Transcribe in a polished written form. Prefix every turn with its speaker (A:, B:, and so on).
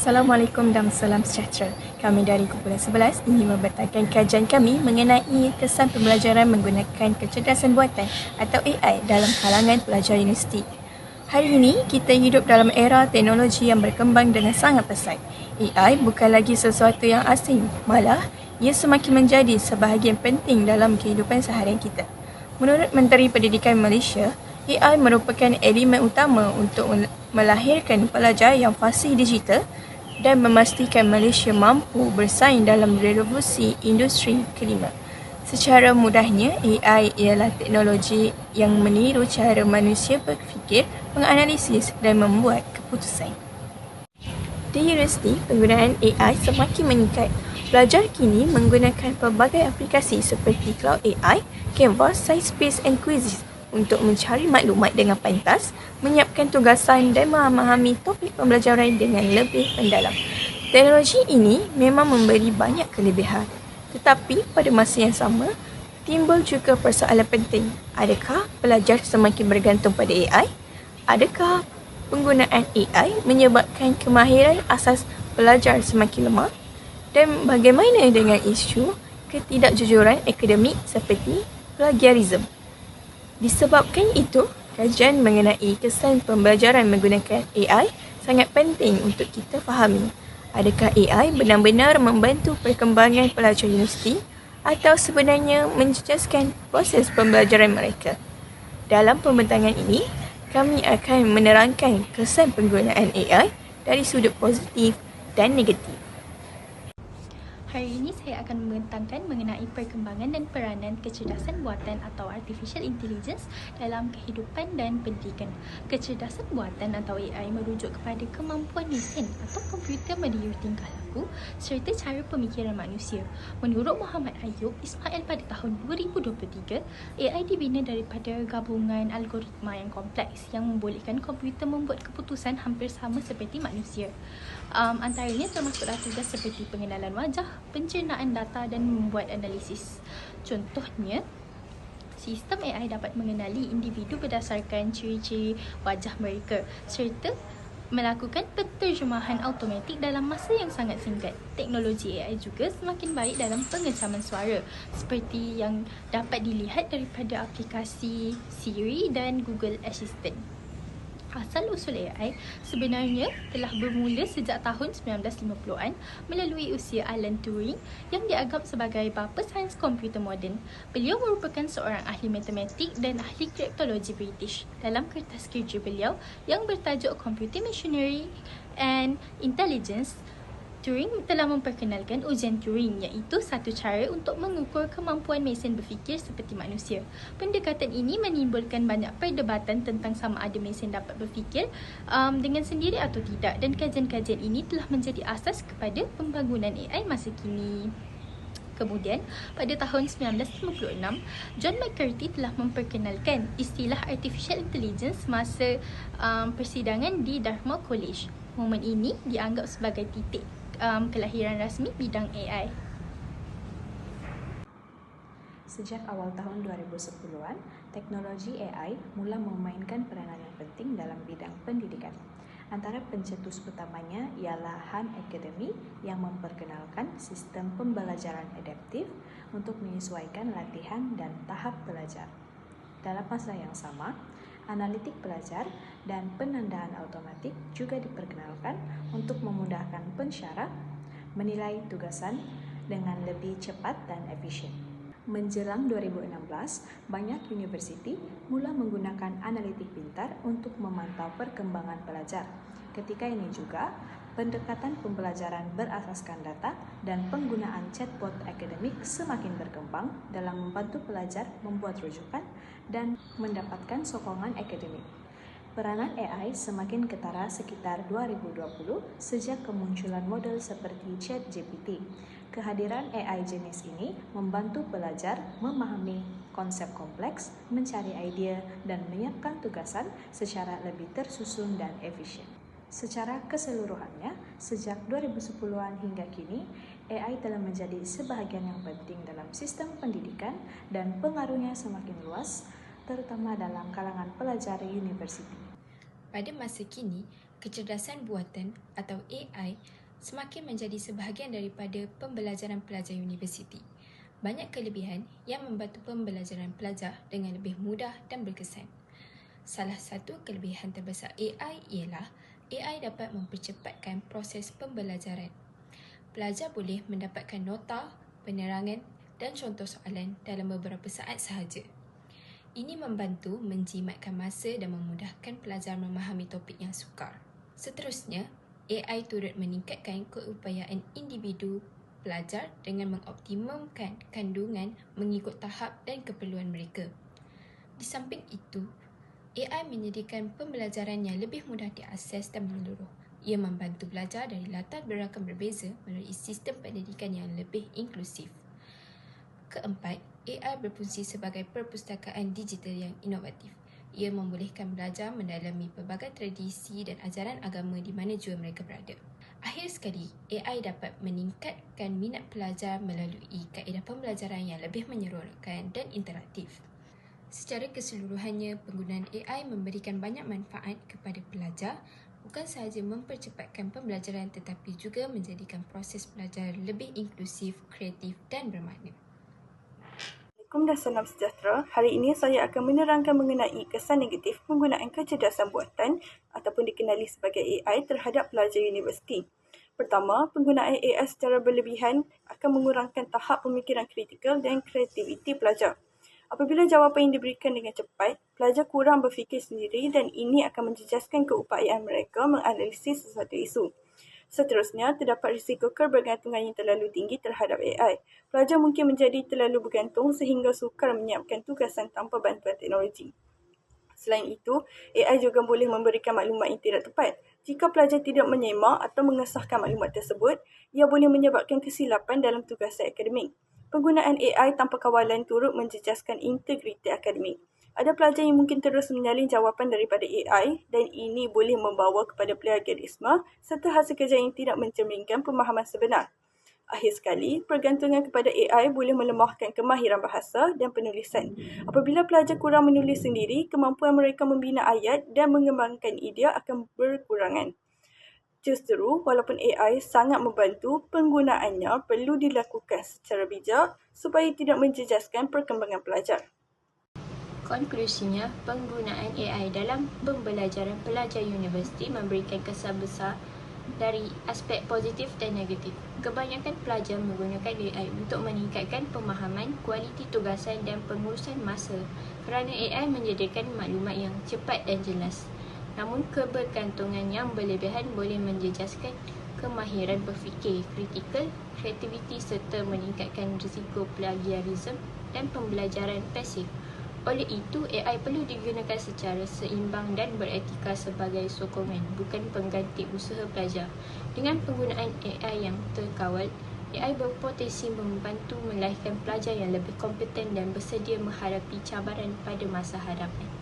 A: Assalamualaikum dan salam sejahtera. Kami dari Kumpulan 11 ingin membentangkan kajian kami mengenai kesan pembelajaran menggunakan kecerdasan buatan atau AI dalam kalangan pelajar universiti. Hari ini, kita hidup dalam era teknologi yang berkembang dengan sangat pesat. AI bukan lagi sesuatu yang asing, malah ia semakin menjadi sebahagian penting dalam kehidupan seharian kita. Menurut Menteri Pendidikan Malaysia, AI merupakan elemen utama untuk melahirkan pelajar yang fasih digital dan memastikan Malaysia mampu bersaing dalam revolusi industri kelima. Secara mudahnya, AI ialah teknologi yang meniru cara manusia berfikir, menganalisis dan membuat keputusan. Di universiti, penggunaan AI semakin meningkat. Pelajar kini menggunakan pelbagai aplikasi seperti Cloud AI, Canvas, Sciencebase and Quizzes untuk mencari maklumat dengan pantas, menyiapkan tugasan dan memahami topik pembelajaran dengan lebih mendalam. Teknologi ini memang memberi banyak kelebihan, tetapi pada masa yang sama, timbul juga persoalan penting. Adakah pelajar semakin bergantung pada AI? Adakah penggunaan AI menyebabkan kemahiran asas pelajar semakin lemah? Dan bagaimana dengan isu ketidakjujuran akademik seperti plagiarisme? Disebabkan itu, kajian mengenai kesan pembelajaran menggunakan AI sangat penting untuk kita fahami. Adakah AI benar-benar membantu perkembangan pelajar universiti atau sebenarnya menjejaskan proses pembelajaran mereka? Dalam pembentangan ini, kami akan menerangkan kesan penggunaan AI dari sudut positif dan negatif.
B: Hari ini saya akan membentangkan mengenai perkembangan dan peranan kecerdasan buatan atau Artificial Intelligence dalam kehidupan dan pendidikan. Kecerdasan buatan atau AI merujuk kepada kemampuan mesin atau komputer meniru tingkah laku serta cara pemikiran manusia. Menurut Muhammad Ayub Ismail pada tahun 2023, AI dibina daripada gabungan algoritma yang kompleks yang membolehkan komputer membuat keputusan hampir sama seperti manusia. Antaranya termasuklah tugas seperti pengenalan wajah, pencernaan data dan membuat analisis. Contohnya, sistem AI dapat mengenali individu berdasarkan ciri-ciri wajah mereka serta melakukan penterjemahan automatik dalam masa yang sangat singkat. Teknologi AI juga semakin baik dalam pengecaman suara seperti yang dapat dilihat daripada aplikasi Siri dan Google Assistant. Asal-usul AI sebenarnya telah bermula sejak tahun 1950-an melalui usia Alan Turing yang dianggap sebagai bapa sains komputer moden. Beliau merupakan seorang ahli matematik dan ahli kriptologi British. Dalam kertas kerja beliau yang bertajuk Computing Machinery and Intelligence, Turing telah memperkenalkan ujian Turing, iaitu satu cara untuk mengukur kemampuan mesin berfikir seperti manusia. Pendekatan ini menimbulkan banyak perdebatan tentang sama ada mesin dapat berfikir dengan sendiri atau tidak, dan kajian-kajian ini telah menjadi asas kepada pembangunan AI masa kini. Kemudian, pada tahun 1956, John McCarthy telah memperkenalkan istilah Artificial Intelligence masa persidangan di Dartmouth College. Momen ini dianggap sebagai titik kelahiran rasmi bidang AI.
C: Sejak awal tahun 2010-an, teknologi AI mula memainkan peranan yang penting dalam bidang pendidikan. Antara pencetus utamanya ialah Khan Academy yang memperkenalkan sistem pembelajaran adaptif untuk menyesuaikan latihan dan tahap pelajar. Dalam masa yang sama, analitik pelajar dan penandaan automatik juga diperkenalkan untuk memudahkan pensyarah menilai tugasan dengan lebih cepat dan efisien. Menjelang 2016, banyak universiti mula menggunakan analitik pintar untuk memantau perkembangan pelajar. Ketika ini juga, pendekatan pembelajaran berasaskan data dan penggunaan chatbot akademik semakin berkembang dalam membantu pelajar membuat rujukan dan mendapatkan sokongan akademik. Peranan AI semakin ketara sekitar 2020 sejak kemunculan model seperti ChatGPT. Kehadiran AI jenis ini membantu pelajar memahami konsep kompleks, mencari idea, dan menyiapkan tugasan secara lebih tersusun dan efisien. Secara keseluruhannya, sejak 2010-an hingga kini, AI telah menjadi sebahagian yang penting dalam sistem pendidikan dan pengaruhnya semakin luas, terutama dalam kalangan pelajar universiti.
D: Pada masa kini,
A: Kecerdasan buatan atau AI semakin menjadi sebahagian daripada pembelajaran pelajar universiti. Banyak kelebihan yang membantu pembelajaran pelajar dengan lebih mudah dan berkesan. Salah satu kelebihan terbesar AI ialah AI dapat mempercepatkan proses pembelajaran. Pelajar boleh mendapatkan nota, penerangan dan contoh soalan dalam beberapa saat sahaja. Ini membantu menjimatkan masa dan memudahkan pelajar memahami topik yang sukar. Seterusnya, AI turut meningkatkan keupayaan individu pelajar dengan mengoptimumkan kandungan mengikut tahap dan keperluan mereka. Di samping itu, AI menyediakan pembelajaran yang lebih mudah diakses dan menyeluruh. Ia membantu belajar dari latar belakang berbeza melalui sistem pendidikan yang lebih inklusif. Keempat, AI berfungsi sebagai perpustakaan digital yang inovatif. Ia membolehkan belajar mendalami pelbagai tradisi dan ajaran agama di mana jua mereka berada. Akhir sekali, AI dapat meningkatkan minat pelajar melalui kaedah pembelajaran yang lebih menyeronokkan dan interaktif. Secara keseluruhannya, penggunaan AI memberikan banyak manfaat kepada pelajar, bukan sahaja mempercepatkan pembelajaran tetapi juga menjadikan proses belajar lebih inklusif, kreatif dan bermakna.
D: Assalamualaikum dan salam sejahtera. Hari ini saya akan menerangkan mengenai kesan negatif penggunaan kecerdasan buatan ataupun dikenali sebagai AI terhadap pelajar universiti. Pertama, penggunaan AI secara berlebihan akan mengurangkan tahap pemikiran kritikal dan kreativiti pelajar. Apabila jawapan yang diberikan dengan cepat, pelajar kurang berfikir sendiri dan ini akan menjejaskan keupayaan mereka menganalisis sesuatu isu. Seterusnya, terdapat risiko kebergantungan yang terlalu tinggi terhadap AI. Pelajar mungkin menjadi terlalu bergantung sehingga sukar menyiapkan tugasan tanpa bantuan teknologi. Selain itu, AI juga boleh memberikan maklumat yang tidak tepat. Jika pelajar tidak menyemak atau mengesahkan maklumat tersebut, ia boleh menyebabkan kesilapan dalam tugasan akademik. Penggunaan AI tanpa kawalan turut menjejaskan integriti akademik. Ada pelajar yang mungkin terus menyalin jawapan daripada AI dan ini boleh membawa kepada plagiarisme serta hasil kerja yang tidak mencerminkan pemahaman sebenar. Akhir sekali, pergantungan kepada AI boleh melemahkan kemahiran bahasa dan penulisan. Apabila pelajar kurang menulis sendiri, kemampuan mereka membina ayat dan mengembangkan idea akan berkurangan. Justru, walaupun AI sangat membantu, penggunaannya perlu dilakukan secara bijak supaya tidak menjejaskan perkembangan pelajar.
B: Konklusinya, penggunaan AI dalam pembelajaran pelajar universiti memberikan kesan besar dari aspek positif dan negatif. Kebanyakan pelajar menggunakan AI untuk meningkatkan pemahaman, kualiti tugasan dan pengurusan masa kerana AI menyediakan maklumat yang cepat dan jelas. Namun, kebergantungan yang berlebihan boleh menjejaskan kemahiran berfikir kritikal, kreativiti serta meningkatkan risiko plagiarisme dan pembelajaran pasif. Oleh itu, AI perlu digunakan secara seimbang dan beretika sebagai sokongan, bukan pengganti usaha pelajar. Dengan penggunaan AI yang terkawal, AI berpotensi membantu melahirkan pelajar yang lebih kompeten dan bersedia menghadapi cabaran pada masa hadapan.